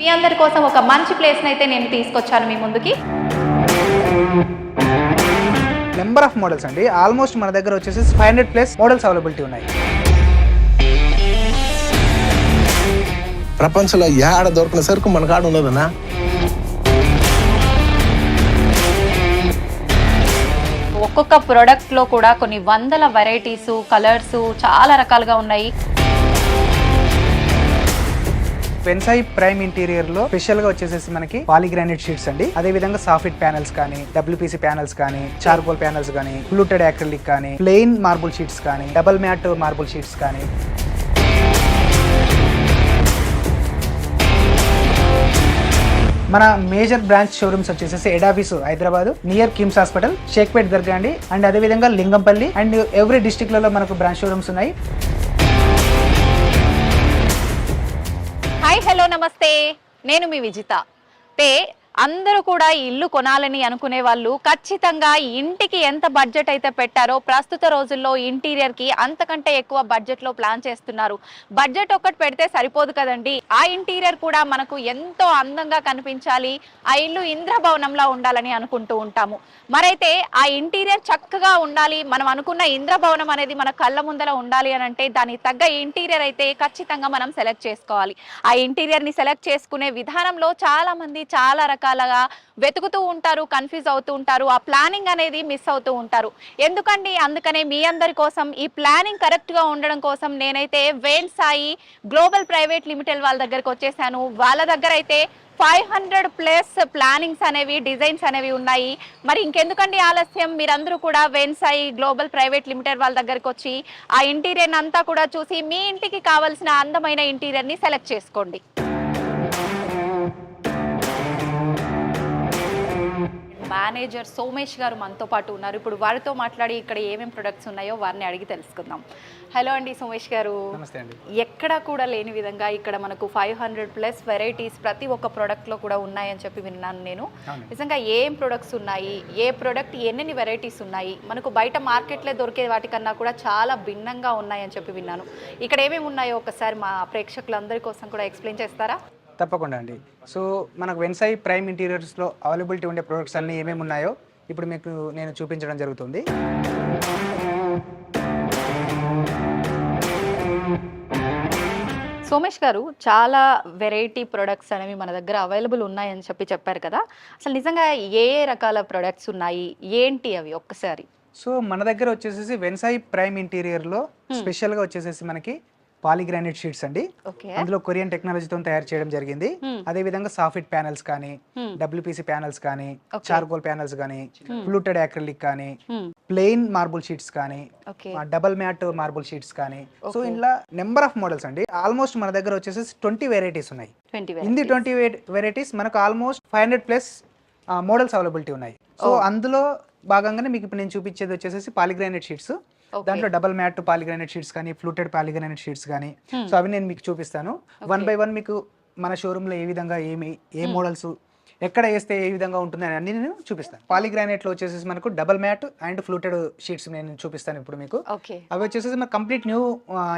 మీ అందరి కోసం ఒక మంచి ప్లేస్ని అయితే నేను తీసుకొచ్చాను మీ ముందుకి. నెంబర్ ఆఫ్ మోడల్స్ అండి, ఆల్మోస్ట్ మన దగ్గర వచ్చేసి 500+ మోడల్స్ అవైలబిలిటీ ఉన్నాయి. ప్రపంచంలో ఏడ దొరికిన సరుకు మన కాడ ఉన్నదన్నా. ఒక్కొక్క ప్రోడక్ట్లో కూడా కొన్ని వందల వెరైటీస్, కలర్స్ చాలా రకాలుగా ఉన్నాయి. వెన్సాయి ప్రైమ్ ఇంటీరియర్ లో స్పెషల్ గా వచ్చేసేసి మనకి పాలిగ్రానైట్ షీట్స్ అండి, అదే విధంగా సాఫిట్ ప్యానెల్స్ కానీ, WPC ప్యానెల్స్ కానీ, చార్కోల్ ప్యానెల్స్ కానీ, ఫ్లూటెడ్ యాక్రిలిక్ కానీ, ప్లెయిన్ మార్బుల్ షీట్స్ కానీ, డబుల్ మ్యాట్ మార్బుల్ షీట్స్ కానీ. మన మేజర్ బ్రాంచ్ షోరూమ్స్ వచ్చేసి head office Hyderabad near KIMS hospital, Shaikpet Dargah అండి, అండ్ అదే విధంగా లింగంపల్లి అండ్ ఎవ్రీ డిస్ట్రిక్ట్ లలో మనకు బ్రాంచ్ షోరూమ్స్ ఉన్నాయి. హాయ్, హలో, నమస్తే. నేను మీ విజిత. అందరూ కూడా ఈ ఇల్లు కొనాలని అనుకునే వాళ్ళు ఖచ్చితంగా ఇంటికి ఎంత బడ్జెట్ అయితే పెట్టారో ప్రస్తుత రోజుల్లో ఇంటీరియర్ కి అంతకంటే ఎక్కువ బడ్జెట్ లో ప్లాన్ చేస్తున్నారు. బడ్జెట్ ఒక్కటి పెడితే సరిపోదు కదండి, ఆ ఇంటీరియర్ కూడా మనకు ఎంతో అందంగా కనిపించాలి, ఆ ఇల్లు ఇంద్రభవనంలా ఉండాలని అనుకుంటూ ఉంటాము. మరైతే ఆ ఇంటీరియర్ చక్కగా ఉండాలి, మనం అనుకున్న ఇంద్రభవనం అనేది మన కళ్ళ ముందర ఉండాలి అని అంటే దానికి తగ్గ ఇంటీరియర్ అయితే ఖచ్చితంగా మనం సెలెక్ట్ చేసుకోవాలి. ఆ ఇంటీరియర్ ని సెలెక్ట్ చేసుకునే విధానంలో చాలా మంది చాలా రకాలుగా వెతుకుతూ ఉంటారు, కన్ఫ్యూజ్ అవుతూ ఉంటారు, ఆ ప్లానింగ్ అనేది మిస్ అవుతూ ఉంటారు. ఎందుకండి, అందుకనే మీ అందరి కోసం ఈ ప్లానింగ్ కరెక్ట్ గా ఉండడం కోసం నేనైతే వెన్సాయి గ్లోబల్ ప్రైవేట్ లిమిటెడ్ వాళ్ళ దగ్గరకు వచ్చేసాను. వాళ్ళ దగ్గర అయితే 500+ ప్లానింగ్స్ అనేవి, డిజైన్స్ అనేవి ఉన్నాయి. మరి ఇంకెందుకండి ఆలస్యం, మీరందరూ కూడా వెన్సాయి గ్లోబల్ ప్రైవేట్ లిమిటెడ్ వాళ్ళ దగ్గరకు వచ్చి ఆ ఇంటీరియర్ అంతా కూడా చూసి మీ ఇంటికి కావాల్సిన అందమైన ఇంటీరియర్ ని సెలెక్ట్ చేసుకోండి. మేనేజర్ సోమేష్ గారు మనతో పాటు ఉన్నారు. ఇప్పుడు వారితో మాట్లాడి ఇక్కడ ఏమేమి ప్రొడక్ట్స్ ఉన్నాయో వారిని అడిగి తెలుసుకుందాం. హలో అండి సోమేష్ గారు. నమస్తే అండి. ఎక్కడా కూడా లేని విధంగా ఇక్కడ మనకు 500+ వెరైటీస్ ప్రతి ఒక్క ప్రోడక్ట్లో కూడా ఉన్నాయని చెప్పి విన్నాను నేను. నిజంగా ఏం ప్రొడక్ట్స్ ఉన్నాయి, ఏ ప్రోడక్ట్ ఎన్ని వెరైటీస్ ఉన్నాయి, మనకు బయట మార్కెట్లో దొరికే వాటికన్నా కూడా చాలా భిన్నంగా ఉన్నాయని చెప్పి విన్నాను. ఇక్కడ ఏమేమి ఉన్నాయో ఒకసారి మా ప్రేక్షకులందరి కోసం కూడా ఎక్స్ప్లెయిన్ చేస్తారా? తప్పకుండా అండి. సో మనకు వెన్సాయి ప్రైమ్ ఇంటీరియర్స్లో అవైలబిలిటీ ఉండే ప్రొడక్ట్స్ అన్నీ ఏమేమి ఉన్నాయో ఇప్పుడు మీకు నేను చూపించడం జరుగుతుంది. సోమేష్ గారు, చాలా వెరైటీ ప్రొడక్ట్స్ అనేవి మన దగ్గర అవైలబుల్ ఉన్నాయని చెప్పారు కదా, అసలు నిజంగా ఏ ఏ రకాల ప్రొడక్ట్స్ ఉన్నాయి, ఏంటి అవి ఒక్కసారి? సో మన దగ్గర వచ్చేసేసి వెన్సాయి ప్రైమ్ ఇంటీరియర్లో స్పెషల్గా వచ్చేసేసి మనకి పాలిగ్రానైట్ షీట్స్ అండి, అందులో కొరియన్ టెక్నాలజీతో తయారు చేయడం జరిగింది. అదే విధంగా సాఫిట్ ప్యానెల్స్ కానీ, WPC ప్యానెల్స్ కానీ, చార్కోల్ ప్యానెల్స్ కానీ, ఫ్లూటెడ్ యాక్రిలిక్ కానీ, ప్లెయిన్ మార్బుల్ షీట్స్ కానీ, డబుల్ మ్యాట్ మార్బుల్ షీట్స్ కానీ. సో ఇంట్లో నెంబర్ ఆఫ్ మోడల్స్ అండి, ఆల్మోస్ట్ మన దగ్గర వచ్చేసి 20 వెరైటీస్ ఉన్నాయి. ఇన్ని 20 వెరైటీస్ మనకు ఆల్మోస్ట్ 500+ మోడల్స్ అవైలబిలిటీ ఉన్నాయి. సో అందులో భాగంగానే మీకు ఇప్పుడు నేను చూపించేది వచ్చేసి పాలిగ్రానైట్ షీట్స్. దాంట్లో డబుల్ మ్యాట్ పాలిగ్రానైట్ షీట్స్ కానీ, ఫ్లూటెడ్ పాలిగ్రానైట్ షీట్స్ కానీ. సో అవి నేను మీకు చూపిస్తాను 1 by 1. మీకు మన షోరూంలో ఏ విధంగా ఏ మోడల్స్ ఎక్కడ వేస్తే ఏ విధంగా ఉంటుందని అన్ని నేను చూపిస్తాను. పాలిగ్రానైట్ లో వచ్చేసి మనకు double matte and fluted sheets నేను చూపిస్తాను ఇప్పుడు మీకు. అవి వచ్చేసి మనకు కంప్లీట్ న్యూ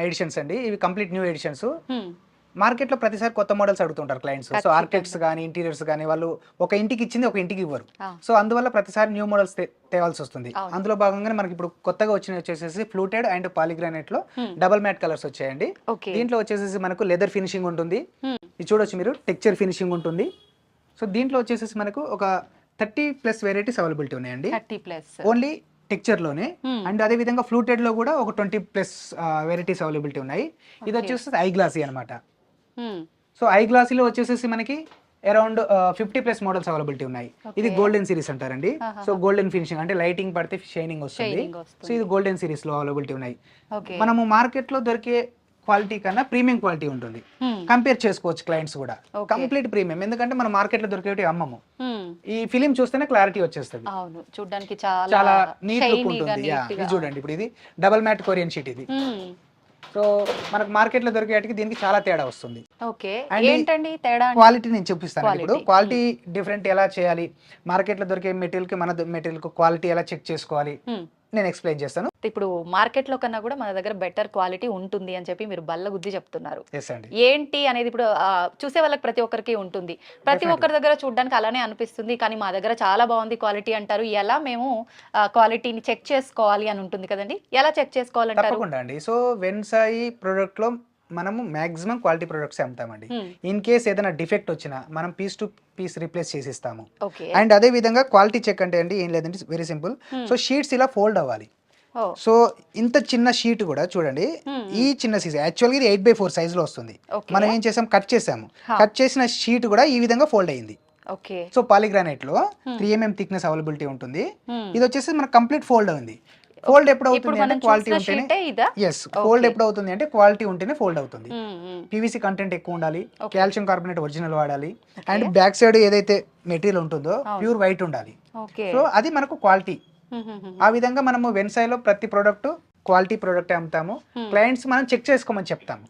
ఎడిషన్స్ అండి, ఇవి కంప్లీట్ న్యూ ఎడిషన్స్. మార్కెట్ లో ప్రతిసారి కొత్త మోడల్స్ అడుగుతుంటారు క్లయింట్స్. సో ఆర్కిటెక్ట్స్ కానీ, ఇంటీరియర్స్ కానీ వాళ్ళు ఒక ఇంటికి ఇచ్చింది ఒక ఇంటికి ఇవ్వరు. సో అందువల్ల ప్రతిసారి న్యూ మోడల్స్ తేవాల్సి వస్తుంది. అందులో భాగంగానే మనకి ఇప్పుడు కొత్తగా వచ్చేసి ఫ్లూటెడ్ అండ్ పాలిగ్రానైట్ లో డబుల్ మ్యాట్ కలర్స్ వచ్చాయండి. దీంట్లో వచ్చేసి మనకు లెదర్ ఫినిషింగ్ ఉంటుంది, ఇది చూడొచ్చు మీరు, టెక్స్చర్ ఫినిషింగ్ ఉంటుంది. సో దీంట్లో వచ్చేసి మనకు ఒక 30+ వెరైటీస్ అవైలబిలిటీ ఉన్నాయండి, 30+ ఓన్లీ టెక్చర్ లోనే. అండ్ అదే విధంగా ఫ్లూటెడ్ లో కూడా ఒక 20+ వెరైటీస్ అవైలబిలిటీ ఉన్నాయి. ఇది వచ్చేసి ఐ గ్లాసీ అనమాట. సో ఐ గ్లాసీలో వచ్చేసి మనకి అరౌండ్ 50+ మోడల్స్ అవైలబిలిటీ ఉన్నాయి. ఇది గోల్డెన్ సిరీస్ అంటారండి. సో గోల్డెన్ ఫినిషింగ్ అంటే లైటింగ్ పడితే షైనింగ్ వస్తుంది. సో ఇది గోల్డెన్ సిరీస్ లో అవైలబిలిటీ ఉన్నాయి. మనము మార్కెట్ లో దొరికే క్వాలిటీ కన్నా ప్రీమియం క్వాలిటీ ఉంటుంది, కంపేర్ చేసుకోవచ్చు క్లయింట్స్ కూడా. కంప్లీట్ ప్రీమియం, ఎందుకంటే మన మార్కెట్ లో దొరికేవి అమ్మము. ఈ ఫిలిం చూస్తేనే క్లారిటీ వచ్చేస్తుంది, చూడడానికి చాలా నీట్ లుక్ ఉంటుంది. ఇది చూడండి, ఇప్పుడు ఇది డబుల్ మ్యాట్ కొరియన్ షీట్ ఇది. సో మనకు మార్కెట్ లో దొరికేటికి దీనికి చాలా తేడా వస్తుంది. క్వాలిటీ నేను చూపిస్తాను ఇప్పుడు. క్వాలిటీ డిఫరెంట్ ఎలా చేయాలి, మార్కెట్ లో దొరికే మెటీరియల్ కి మన మెటీరియల్ కు క్వాలిటీ ఎలా చెక్ చేసుకోవాలి, నేను ఎక్స్ప్లెయిన్ చేస్తాను. ఇప్పుడు మార్కెట్ లో కన్నా కూడా మన దగ్గర బెటర్ క్వాలిటీ ఉంటుంది అని చెప్పి మీరు బల్ల గుద్ది చెప్తున్నారు. ఎస్ అండి. ఏంటి అనేది ఇప్పుడు చూసే వాళ్ళకి ప్రతి ఒక్కరికి ఉంటుంది. ప్రతి ఒక్కరి దగ్గర చూడడానికి అలానే అనిపిస్తుంది, కానీ మా దగ్గర చాలా బాగుంది క్వాలిటీ అంటారు. ఎలా మేము క్వాలిటీని చెక్ చేసుకోవాలి అని ఉంటుంది కదండి, ఎలా చెక్ చేసుకోవాలంటారు? తప్పకుండా అండి. సో వెన్సాయి ప్రోడక్ట్ లో మనము మాక్సిమం క్వాలిటీ ప్రొడక్ట్స్ అమ్ముతామండి. ఇన్ కేస్ ఏదైనా డిఫెక్ట్ వచ్చినా మనం పీస్ టు పీస్ రీప్లేస్ చేసిస్తాము. అండ్ అదే విధంగా క్వాలిటీ చెక్ అంటే అండి ఏం లేదండి, వెరీ సింపుల్. సో షీట్స్ ఇలా ఫోల్డ్ అవ్వాలి. సో ఇంత చిన్న షీట్ కూడా చూడండి, ఈ చిన్న సైజ్ యాక్చువల్గా ఇది 8x4 సైజ్ లో వస్తుంది. మనం ఏం చేసాం, కట్ చేసాము. కట్ చేసిన షీట్ కూడా ఈ విధంగా ఫోల్డ్ అయింది. సో పాలిగ్రానైట్ లో 3 mm థిక్నెస్ అవైలబిలిటీ ఉంటుంది. ఇది వచ్చేసి మనకు కంప్లీట్ ఫోల్డ్ అయింది. ఫోల్డ్ ఎప్పుడు అవుతుంది అంటే క్వాలిటీ ఉంటేనే, ఎస్ ఫోల్డ్ ఎప్పుడు అవుతుంది అంటే క్వాలిటీ ఉంటేనే ఫోల్డ్ అవుతుంది. పీవీసీ కంటెంట్ ఎక్కువ ఉండాలి, కాల్షియం కార్బోనేట్ ఒరిజినల్ వాడాలి, అండ్ బ్యాక్ సైడ్ ఏదైతే మెటీరియల్ ఉంటుందో ప్యూర్ వైట్ ఉండాలి. సో అది మనకు క్వాలిటీ. ఆ విధంగా మనము వెన్సాయిలో ప్రతి ప్రోడక్ట్ క్వాలిటీ ప్రోడక్ట్ అమ్ముతాము. క్లయింట్స్ మనం చెక్ చేసుకోమని చెప్తాము.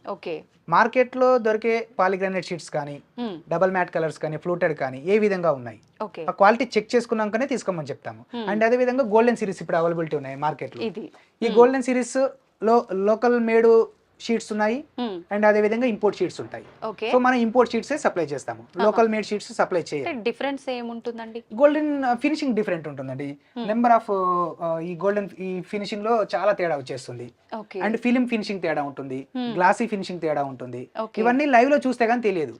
మార్కెట్ లో దొరికే పాలిగ్రానైట్ షీట్స్ కానీ, డబల్ మ్యాట్ కలర్స్ కానీ, ఫ్లూటెడ్ కానీ ఏ విధంగా ఉన్నాయి, ఆ క్వాలిటీ చెక్ చేసుకున్నాకనే తీసుకోమని చెప్తాము. అండ్ అదే విధంగా గోల్డెన్ సిరీస్ ఇప్పుడు అవైలబిలిటీ ఉన్నాయి మార్కెట్ లో. ఈ గోల్డెన్ సిరీస్ లో లోకల్ మేడ్ షీట్స్ ఉన్నాయి, అండ్ అదే విధంగా ఇంపోర్ట్ షీట్స్ ఉంటాయి. సో మనం ఇంపోర్ట్ షీట్స్ సప్లై చేస్తాము, లోకల్ మేడ్ షీట్స్ సప్లై చేయాలి. డిఫరెన్స్ ఏముంటుందండి? గోల్డెన్ ఫినిషింగ్ డిఫరెంట్ ఉంటుందండి. నెంబర్ ఆఫ్ ఈ గోల్డెన్ ఈ ఫినిషింగ్ లో చాలా తేడా వచ్చేస్తుంది. అండ్ ఫిలిం ఫినిషింగ్ తేడా ఉంటుంది, గ్లాసీ ఫినిషింగ్ తేడా ఉంటుంది. ఇవన్నీ లైవ్ లో చూస్తే గానీ తెలియదు.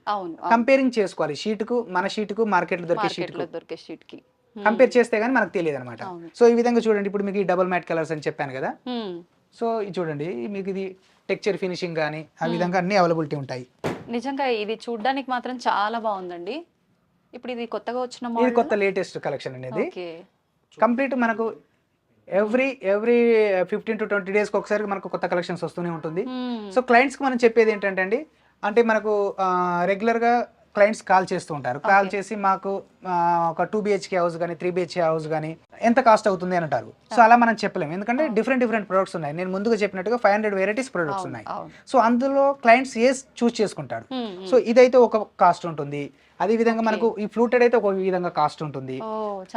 కంపేరింగ్ చేసుకోవాలి షీట్ కు, మన షీట్ కు, మార్కెట్ లో దొరికే షీట్ కి కంపేర్ చేస్తే గానీ మనకు తెలియదు అనమాట. సో ఈ విధంగా చూడండి, ఇప్పుడు మీకు ఈ డబల్ మ్యాట్ కలర్స్ అని చెప్పాను కదా. సో ఇది చూడండి, మీకు ఇది టెక్చర్ ఫినిషింగ్ కానీ ఆ విధంగా అన్ని అవైలబిలిటీ ఉంటాయి. నిజంగా ఇది చూడడానికి మాత్రం చాలా బాగుందండి. ఇప్పుడు ఇది కొత్తగా వచ్చిన ఇది కొత్త లేటెస్ట్ కలెక్షన్ అనేది. కంప్లీట్ మనకు ఎవ్రీ 15 to 20 days ఒకసారి మనకు కొత్త కలెక్షన్స్ వస్తూనే ఉంటుంది. సో క్లయింట్స్ కి మనం చెప్పేది ఏంటంటే అండి, అంటే మనకు రెగ్యులర్ గా క్లయింట్స్ కాల్ చేస్తూ ఉంటారు. కాల్ చేసి మాకు ఒక 2 BHK హౌస్ కానీ 3 BHK హౌస్ కానీ ఎంత కాస్ట్ అవుతుంది అని అంటారు. సో అలా మనం చెప్పలేము, ఎందుకంటే డిఫరెంట్ ప్రొడక్ట్స్ ఉన్నాయి. నేను ముందుగా చెప్పినట్టుగా 500 వెరైటీస్ ప్రొడక్ట్స్ ఉన్నాయి. సో అందులో క్లయింట్స్ ఏ చూస్ చేసుకుంటాడు. సో ఇదైతే ఒక కాస్ట్ ఉంటుంది, అదే విధంగా మనకు ఈ ఫ్లూటెడ్ అయితే ఒక విధంగా కాస్ట్ ఉంటుంది,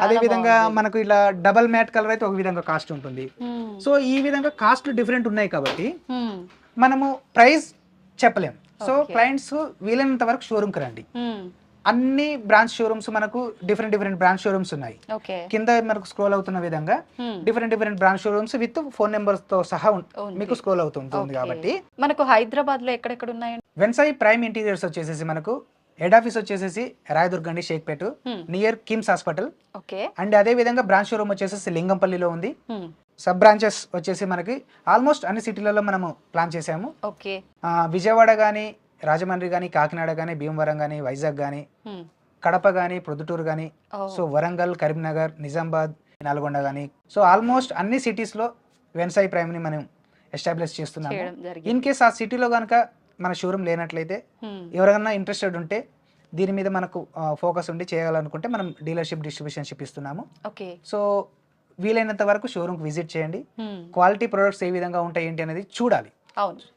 అదే విధంగా మనకు ఇలా డబల్ మ్యాట్ కలర్ అయితే ఒక విధంగా కాస్ట్ ఉంటుంది. సో ఈ విధంగా కాస్ట్ డిఫరెంట్ ఉన్నాయి కాబట్టి మనము ప్రైస్ చెప్పలేము. సో క్లయింట్స్ వీలైనంత వరకు షోరూమ్ కి రండి. అన్ని బ్రాంచ్ షోరూమ్స్ మనకు డిఫరెంట్ బ్రాంచ్ షోరూమ్స్ ఉన్నాయి. కింద మనకు స్క్రోల్ అవుతున్న విధంగా different branch showrooms with phone numbers తో సహా మీకు స్క్రోల్ అవుతుంటుంది. కాబట్టి మనకు హైదరాబాద్ లో ఎక్కడెక్కడ ఉన్నాయి? వెన్సాయి ప్రైమ్ ఇంటీరియర్స్ వచ్చేసి మనకు హెడ్ ఆఫీస్ వచ్చేసి రాయదుర్గ అండి, Shaikpet near KIMS hospital. And అదే విధంగా బ్రాంచ్ షోరూమ్ వచ్చేసి లింగంపల్లిలో ఉంది. సబ్ బ్రాంచెస్ వచ్చేసి మనకి ఆల్మోస్ట్ అన్ని సిటీలలో మనము ప్లాన్ చేసాము. విజయవాడ గానీ, రాజమండ్రి గానీ, కాకినాడ గానీ, భీమవరం గానీ, వైజాగ్ గానీ, కడప గానీ, ప్రొద్దుటూరు గానీ, సో వరంగల్, కరీంనగర్, నిజామాబాద్, నల్గొండ గానీ, సో ఆల్మోస్ట్ అన్ని సిటీస్ లో వెన్సాయి ప్రైమ్ ని మనం ఎస్టాబ్లిష్ చేస్తున్నాము. ఇన్ కేస్ ఆ సిటీలో కనుక మన షోరూమ్ లేనట్లయితే ఎవరైనా ఇంట్రెస్టెడ్ ఉంటే దీని మీద మనకు ఫోకస్ ఉండి చేయాలనుకుంటే మనం డీలర్షిప్ డిస్ట్రిబ్యూషన్షిప్ ఇస్తున్నాము. సో వీలైనంత వరకు షోరూమ్ కి విజిట్ చేయండి. క్వాలిటీ ప్రొడక్ట్స్ ఏ విధంగా ఉంటాయి ఏంటి అనేది చూడాలి.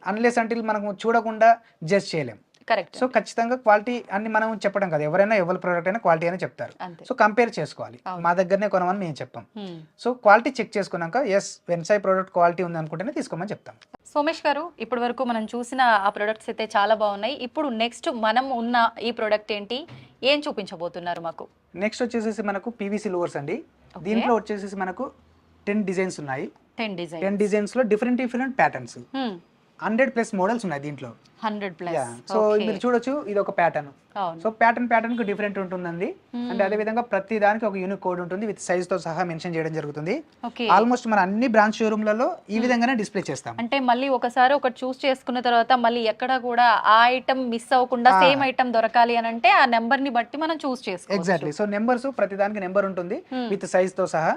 అన్లెస్ అంటిల్ మనము చూడకుండా జడ్జ్ చేయలేం. సో ఖచ్చితంగా క్వాలిటీ అన్ని మనం చెప్పడం కదా, ఎవరైనా ఎవరి ప్రోడక్ట్ అయినా క్వాలిటీ అని చెప్తారు. సో కంపేర్ చేసుకోవాలి, మా దగ్గరనే కొనమని మేము చెప్పాం. సో క్వాలిటీ చెక్ చేసుకున్నాక ఎస్ వెన్సాయి ప్రోడక్ట్ క్వాలిటీ ఉంది అనుకుంటేనే తీసుకోమని చెప్తాం. సోమేష్ గారు, ఇప్పటి వరకు మనం చూసిన ఆ ప్రొడక్ట్స్ అయితే చాలా బాగున్నాయి. ఇప్పుడు నెక్స్ట్ మనం ఉన్న ఈ ప్రోడక్ట్ ఏంటి, ఏం చూపించబోతున్నారు మాకు? నెక్స్ట్ వచ్చేసి మనకు పీవీసీ లోవర్స్ అండి. దీంట్లో వచ్చేసి మనకు 10 డిజైన్స్ ఉన్నాయి. 10 డిజైన్స్ లో డిఫరెంట్ ప్యాటర్న్స్, 100+ మోడల్స్ ఉన్నాయి దీంట్లో. 100+. సో మీరు చూడొచ్చు, ఇది ఒక ప్యాటర్న్. సో ప్యాటర్న్ కు డిఫరెంట్ ఉంటుందండి. అండ్ అదే విధంగా ప్రతి దానికి ఒక యూనిక్ కోడ్ ఉంటుంది, విత్ సైజ్ తో సహా మెన్షన్ చేయడం జరుగుతుంది. ఆల్మోస్ట్ మన అన్ని బ్రాంచ్ షోరూమ్లలో ఈ విధంగానే డిస్ప్లే చేస్తాం. అంటే మళ్ళీ ఒకసారి ఒకటి చూస్ చేసుకున్న తర్వాత మళ్ళీ ఎక్కడ కూడా ఆ ఐటమ్ మిస్ అవ్వకుండా సేమ్ ఐటమ్ దొరకాలి అని అంటే ఆ నెంబర్ ని బట్టి మనం చూస్ చేసుకోవచ్చు. ఎగ్జాక్ట్లీ. సో నెంబర్స్ ప్రతి దానికి నెంబర్ ఉంటుంది విత్ సైజ్ తో సహా.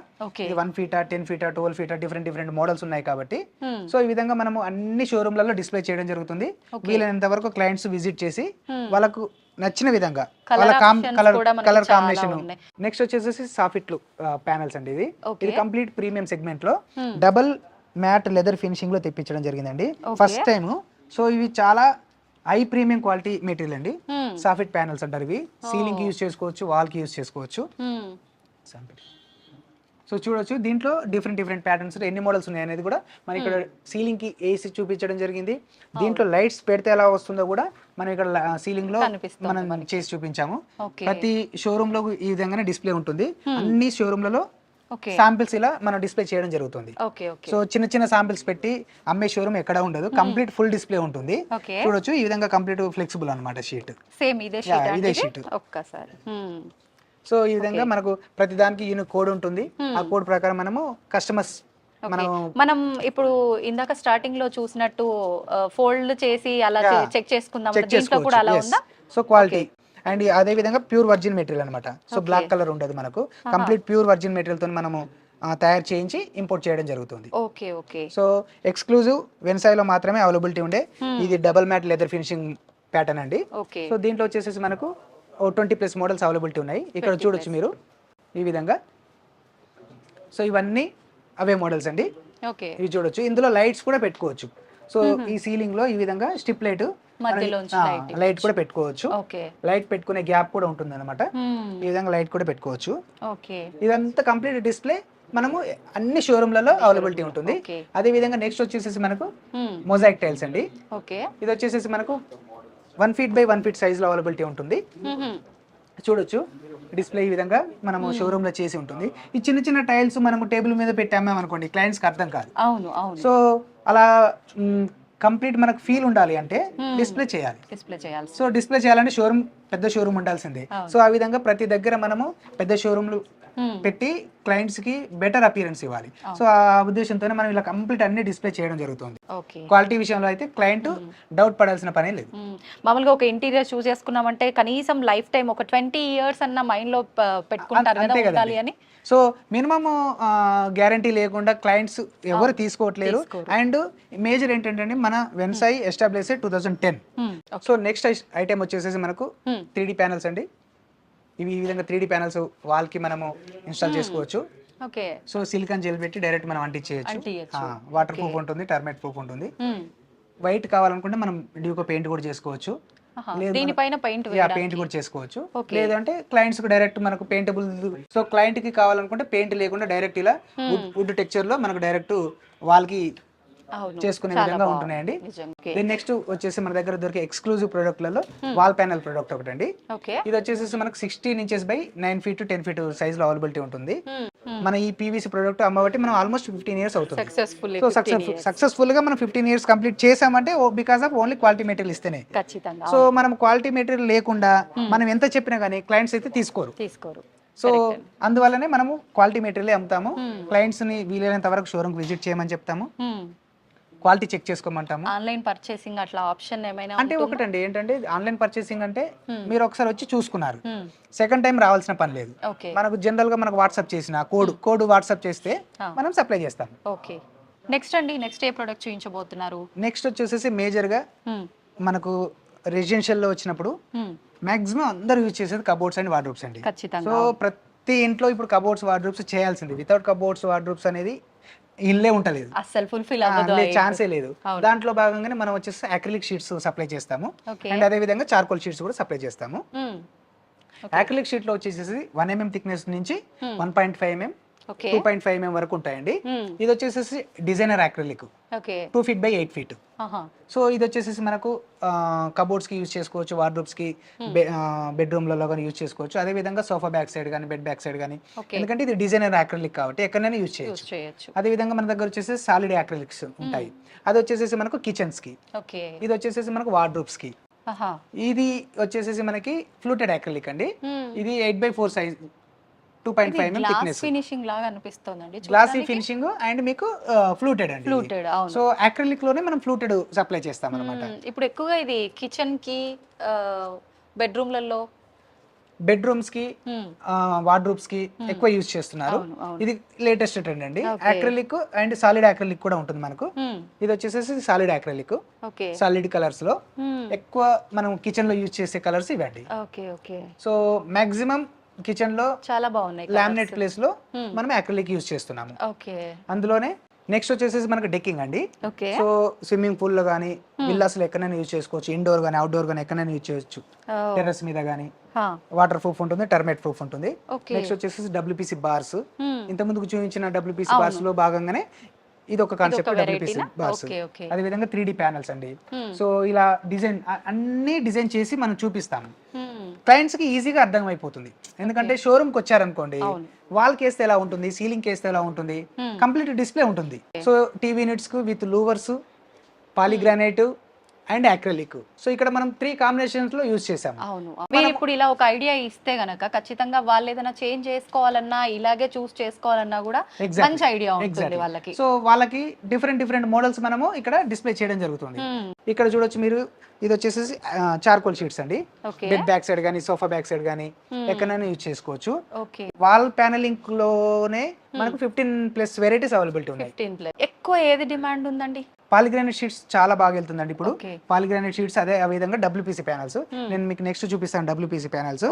1 feet, 10 feet, 12 feet different models ఉన్నాయి కాబట్టి సో ఈ విధంగా మనము అన్ని షోరూమ్లలో డిస్ప్లే చేయడం జరుగుతుంది. వీలైనంత వరకు క్లయింట్స్ విజిట్ చేసి వాళ్ళకు నచ్చిన విధంగా వాళ్ళ కలర్ కాంబినేషన్. నెక్స్ట్ వచ్చేసి సాఫిట్ ప్యానల్స్ అండి. ఇది కంప్లీట్ ప్రీమియం సెగ్మెంట్ లో డబుల్ మ్యాట్ లెదర్ ఫినిషింగ్ లో తెప్పించడం జరిగిందండి ఫస్ట్ టైం. సో ఇవి చాలా హై ప్రీమియం క్వాలిటీ మెటీరియల్ అండి. సాఫిట్ ప్యానల్స్ అంటారు ఇవి. సీలింగ్ కి యూజ్ చేసుకోవచ్చు, వాల్ కి యూజ్ చేసుకోవచ్చు. సో చూడొచ్చు దీంట్లో డిఫరెంట్ ప్యాటర్న్స్ ఎన్ని మోడల్స్ ఉన్నాయి అనేది కూడా మనం ఇక్కడ సీలింగ్ కి ఏసీ చూపించడం జరిగింది. దీంట్లో లైట్స్ పెడితే ఎలా వస్తుందో కూడా మనం ఇక్కడ సీలింగ్ లో మనం చేసి చూపించాము. ప్రతి షోరూమ్ లో ఈ విధంగానే డిస్ప్లే ఉంటుంది. అన్ని షోరూమ్లలో శాంపిల్స్ ఇలా మనం డిస్ప్లే చేయడం జరుగుతుంది. సో చిన్న శాంపిల్స్ పెట్టి అమ్మే షోరూమ్ ఎక్కడ ఉండదు, కంప్లీట్ ఫుల్ డిస్ప్లే ఉంటుంది. చూడొచ్చు ఈ విధంగా కంప్లీట్ ఫ్లెక్సిబుల్ అన్నమాట షీట్. సేమ్ ఇదే షీట్ ఒక్కసారి. సో ఈ విధంగా మనకు ప్రతి దానికి యూనిక్ కోడ్ ఉంటుంది. ఆ కోడ్ ప్రకారం మనము కస్టమర్స్ మనం ఇప్పుడు ఇందాక స్టార్టింగ్ లో చూసినట్టు ఫోల్డ్ చేసి అలా చెక్ చేసుకుందాం. దీంట్లో కూడా అలా ఉందా? సో క్వాలిటీ అండ్ అదే విధంగా ప్యూర్ వర్జిన్ మెటీరియల్ అన్నమాట. సో బ్లాక్ కలర్ ఉండదు మనకు, కంప్లీట్ ప్యూర్ వర్జిన్ మెటీరియల్ తో మనము తయారు చేయించి ఇంపోర్ట్ చేయడం జరుగుతుంది. సో ఎక్స్క్లూజివ్ వెన్సాయిలో మాత్రమే అవైలబిలిటీ ఉండే ఇది double matte leather finishing pattern అండి. సో దీంట్లో వచ్చేసి మనకు 20+ మోడల్స్ అవైలబిలిటీ ఉన్నాయి. ఇక్కడ చూడొచ్చు మీరు ఈ విధంగా. సో ఇవన్నీ అవే మోడల్స్ అండి. ఇవి చూడొచ్చు, ఇందులో లైట్స్ కూడా పెట్టుకోవచ్చు. సో ఈ సీలింగ్ లో ఈ విధంగా స్ట్రిప్ లైట్ లైట్ కూడా పెట్టుకోవచ్చు. లైట్ పెట్టుకునే గ్యాప్ కూడా ఉంటుంది అనమాట. ఈ విధంగా లైట్ కూడా పెట్టుకోవచ్చు. ఇదంతా కంప్లీట్ డిస్ప్లే మనము అన్ని షోరూమ్లలో అవైలబిలిటీ ఉంటుంది. అదే విధంగా నెక్స్ట్ వచ్చేసి మనకు మొజాయిక్ టైల్స్ అండి. ఇది వచ్చేసి మనకు 1 feet by 1 feet సైజ్ లో అవైలబిలిటీ ఉంటుంది. చూడొచ్చు డిస్ప్లే ఈ విధంగా మనము షోరూమ్ లో చేసి ఉంటుంది. ఈ చిన్న టైల్స్ మనము టేబుల్ మీద పెట్టాము అనుకోండి, క్లయింట్స్ కి అర్థం కాదు. సో అలా కంప్లీట్ మనకు ఫీల్ ఉండాలి అంటే డిస్ప్లే చేయాలి. సో డిస్ప్లే చేయాలంటే షోరూమ్ పెద్ద షోరూమ్ ఉండాల్సిందే. సో ఆ విధంగా ప్రతి దగ్గర మనము పెద్ద షోరూమ్లు పెట్టి క్లయింట్స్ కి బెటర్ అపియరెన్స్ ఇవ్వాలి. సో ఆ ఉద్దేశంతోనే మనం ఇలా కంప్లీట్ అన్ని డిస్ప్లే చేయడం జరుగుతుంది. క్వాలిటీ విషయంలో అయితే క్లయింట్ డౌట్ పడాల్సిన పనే లేదు. మామూలుగా ఒక ఇంటీరియర్ చూస్ చేసుకున్నామంటే కనీసం లైఫ్ టైం ఒక 20 years అన్న మైండ్ లో పెట్టుకుంటారు కదా ఉండాలి అని. సో మినిమం గ్యారంటీ లేకుండా క్లయింట్స్ ఎవరు తీసుకోవట్లేరు. అండ్ మేజర్ ఏంటంటే మన Vensai establish 2010. So next item వచ్చేసి మనకు 3D ప్యానల్స్ అండి. ఇవి ఈ విధంగా 3D ప్యానల్స్ వాల్ కి మనము ఇన్స్టాల్ చేసుకోవచ్చు. సో సిలికాన్ జెల్ పెట్టి డైరెక్ట్ మనం అంటించేయచ్చు. వాటర్ ప్రూఫ్ ఉంటుంది, టర్మైట్ ప్రూఫ్ ఉంటుంది. వైట్ కావాలనుకుంటే మనం డ్యూకో పెయింట్ కూడా చేసుకోవచ్చు. పెయింట్ కూడా చేసుకోవచ్చు. లేదంటే క్లయింట్స్ కు డైరెక్ట్ మనకు పెయింటబుల్. సో క్లయింట్ కి కావాలనుకుంటే పెయింట్ లేకుండా డైరెక్ట్ ఇలా వుడ్ టెక్స్చర్ లో మనకు డైరెక్ట్ వాల్ కి చేసుకునే విధంగా ఉంటున్నాయండి. దెన్ నెక్స్ట్ వచ్చేసి మన దగ్గర దొరికే ఎక్స్క్లూజివ్ ప్రొడక్ట్లలో వాల్ ప్యానల్ ప్రొడక్ట్ ఒకటి అండి. ఇది వచ్చేసి మనకు 16 inches by 9 feet to 10 feet size లో అవైలబిలిటీ ఉంటుంది. మన ఈ పీవీసీ ప్రొడక్ట్ అమ్మబట్టి మనం ఆల్మోస్ట్ 15 years అవుతుంది. సో సక్సెస్ఫుల్ గా మనం 15 years కంప్లీట్ చేసామంటే because of only quality material ఇస్తేనే. సో మనం క్వాలిటీ మెటీరియల్ లేకుండా మనం ఎంత చెప్పినా కానీ క్లయింట్స్ అయితే తీసుకోరు. సో అందువల్లనే మనము క్వాలిటీ మెటీరియల్ అమ్ముతాము. క్లయింట్స్ ని వీలైనంత వరకు షోరూమ్ విజిట్ చేయమని చెప్తాము, క్వాలిటీ చెక్ చేసుకోమంటాము. ఆన్లైన్ పర్చేసింగ్ అట్లా ఆప్షన్ ఏమైనా అంటే ఒకటండి ఏంటంటే ఆన్లైన్ పర్చేసింగ్ అంటే మీరు ఒకసారి వచ్చి చూసుకున్నారు, సెకండ్ టైం రావాల్సిన పని లేదు. మనకు జనరల్ గా మనకు వాట్సాప్ చేసిన కోడ్ వాట్సాప్ చేస్తే మనం సప్లై చేస్తాం. ఓకే. నెక్స్ట్ అండి, నెక్స్ట్ ఏ ప్రొడక్ట్ చూపించబోతున్నారు? నెక్స్ట్ వచ్చేసి మేజర్ గా మనకు రెసిడెన్షియల్ లో వచ్చినప్పుడు మాక్సిమం అందరూ యూజ్ చేసేది కబోర్డ్స్ అండ్ వార్డ్రోబ్స్ అండి. సో ప్రతి ఇంట్లో ఇప్పుడు కబోర్డ్స్ వార్డ్రోబ్స్ చేయాల్సింది. వితౌట్ కబోర్డ్స్ వార్డ్రోబ్స్ అనేది ఇల్లే ఉంటలేదు, అసలు ఫుల్ఫిల్ అవ్వదు, ఛాన్సే లేదు. దాంట్లో భాగంగానే మనం వచ్చేసి అక్రిలిక్ షీట్స్ సప్లై చేస్తాము. అండ్ అదే విధంగా చార్కోల్ షీట్స్ కూడా సప్లై చేస్తాము. అక్రిలిక్ షీట్ లో వచ్చేసి 1 mm థిక్నెస్ నుంచి 1.5 mm 2.5 mm వరకు ఉంటాయండి. ఇది వచ్చేసి designer acrylic 2 feet by 8 feet. So ఇది వచ్చేసి మనకు కబోర్డ్స్ కి యూజ్ చేసుకోవచ్చు, వార్డ్రోబ్స్ కి, బెడ్రూమ్ లలో కానీ యూజ్ చేసుకోవచ్చు. అదే విధంగా సోఫా బ్యాక్ సైడ్ కానీ బెడ్ బ్యాక్ సైడ్ కానీ, ఎందుకంటే ఇది డిజైనర్ అక్రిలిక్ కాబట్టి ఎక్కడైనా యూజ్ చేయొచ్చు. అదే విధంగా మన దగ్గర వచ్చేసి సాలిడ్ అక్రిలిక్స్ ఉంటాయి. అది వచ్చేసి మనకు కిచెన్స్ కి, ఇది వచ్చేసి మనకు వార్డ్రోబ్స్ కి. ఇది వచ్చేసి మనకి ఫ్లూటెడ్ అక్రిలిక్ అండి. ఇది 8x4 size 2.5 mm thickness. Finishing లాగా అనిపిస్తోందండి, గ్లాసీ ఫినిషింగ్ అండ్ మీకు ఫ్లూటెడ్ అండి. సో అక్రిలిక్ లోనే మనం ఫ్లూటెడ్ సప్లై చేస్తాం అన్నమాట. ఇప్పుడు ఎక్కువగా ఇది కిచెన్ కి, బెడ్రూమ్స్ కి, వార్డ్రోబ్స్ కి ఎక్కువ యూజ్ చేస్తున్నారు. ఇది లేటెస్ట్ ట్రెండ్ అండి. అక్రిలిక్ అండ్ సాలిడ్ అక్రిలిక్ కూడా ఉంటుంది మనకు. ఇది వచ్చేసి సాలిడ్ అక్రిలిక్, సాలిడ్ కలర్స్ లో ఎక్కువ మనం కిచెన్ లో యూజ్ చేసే కలర్స్ ఇవండి. సో మాక్సిమం కిచెన్ లో చాలా బాగున్నాయి. లామినేట్ ప్లేస్ లో మనం అక్రిలిక్ యూజ్ చేస్తున్నాము. అందులోనే నెక్స్ట్ వచ్చేసి మనకి డెక్కింగ్ అండి. ఓకే. సో స్విమ్మింగ్ పూల్ లో కానీ విల్లాస్ లో ఎక్కడైనా యూజ్ చేసుకోవచ్చు, ఇండోర్ కానీ అవుట్డోర్ కానీ ఎక్కడైనా యూజ్ చేయొచ్చు, టెర్రస్ మీద కానీ. వాటర్ ప్రూఫ్ ఉంటుంది, టర్మైట్ ప్రూఫ్ ఉంటుంది. నెక్స్ట్ వచ్చేసి డబ్ల్యూపీసీ బార్స్, ఇంత ముందుకు చూపించిన డబ్ల్యూపీసీ బార్స్ లో భాగంగా ఇది ఒక కాన్సెప్ట్ డబ్ల్యూపీసీ బార్స్. అదే విధంగా 3D ప్యానల్స్ అండి. సో ఇలా డిజైన్ అన్ని డిజైన్ చేసి మనం చూపిస్తాము. క్లయింట్స్ కి ఈజీగా అర్థం అయిపోతుంది. ఎందుకంటే షోరూమ్ కి వచ్చారనుకోండి, వాల్ కేస్తే ఎలా ఉంటుంది, సీలింగ్ కేస్తే ఎలా ఉంటుంది, కంప్లీట్ డిస్ప్లే ఉంటుంది. సో టీవీ యూనిట్స్ కు with louvres, polygranite and acrylic. So ఇక్కడ మనం 3 కాంబినేషన్స్ లో యూజ్ చేసాము. అవును. మీరు ఇప్పుడు ఇలా ఒక ఐడియా ఇస్తే గనక ఖచ్చితంగా వాళ్ళు ఏదైనా చేంజ్ చేసుకోవాలన్నా, ఇలాగే చూస్ చేసుకోవాలన్నా కూడా మంచి ఐడియా ఉంటుంది వాళ్ళకి. సో వాళ్ళకి డిఫరెంట్ మోడల్స్ మనము ఇక్కడ డిస్ప్లే చేయడం జరుగుతుంది. ఇక్కడ చూడొచ్చు మీరు, ఇది వచ్చేసి చార్కోల్ షీట్స్ అండి. బెడ్ బ్యాక్ సైడ్ కానీ, సోఫా బ్యాక్ సైడ్ కానీ ఎక్కడైనా యూజ్ చేసుకోవచ్చు. వాల్ ప్యానలింగ్ లోనే మనకు 15+ వెరైటీస్ అవైలబిలిటీ ఉన్నాయి. 15+. ఎక్కువ ఏది డిమాండ్ ఉందండి? పాలిగ్రానైట్ షీట్స్ చాలా బాగా వెళ్తుందండి ఇప్పుడు. పాలిగ్రానైట్ షీట్స్ అదే విధంగా డబ్ల్యూపీసీ ప్యానల్స్ నేను మీకు నెక్స్ట్ చూపిస్తాను. డబ్ల్యూపీసీ ప్యానల్స్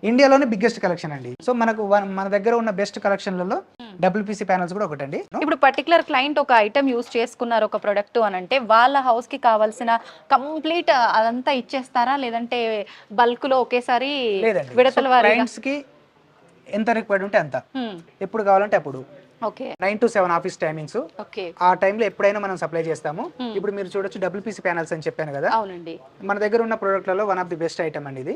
ఇండియాలోనే బిగ్గెస్ట్ కలెక్షన్ అండి. సో మనకు మన దగ్గర ఉన్న బెస్ట్ కలెక్షన్లలో డబ్ల్యూపీసీ ప్యానల్స్ కూడా ఒకటండి. ఇప్పుడు పర్టికులర్ క్లయింట్ ఒక ఐటమ్ యూస్ చేసుకున్నారు, ఒక ప్రొడక్ట్ అని అంటే వాళ్ళ హౌస్ కి కావాల్సిన కంప్లీట్ అదంతా ఇచ్చేస్తారా, లేదంటే బల్క్ లో ఒకేసారి విడతల వారీగా? క్లయింట్స్ కి ఎంత రిక్వైర్డ్ ఉంటే అంత, ఎప్పుడు కావాలంటే అప్పుడు. 9 to 7 ఆఫీస్ టైమింగ్స్. ఆ టైంలో ఎప్పుడైనా మనం సప్లై చేస్తాము. ఇప్పుడు మీరు చూడొచ్చు డబ్ల్యూపీసీ ప్యానల్స్ అని చెప్పాను కదా. అవునండి. మన దగ్గర ఉన్న ప్రొడక్ట్లలో one of the best item అండి ఇది.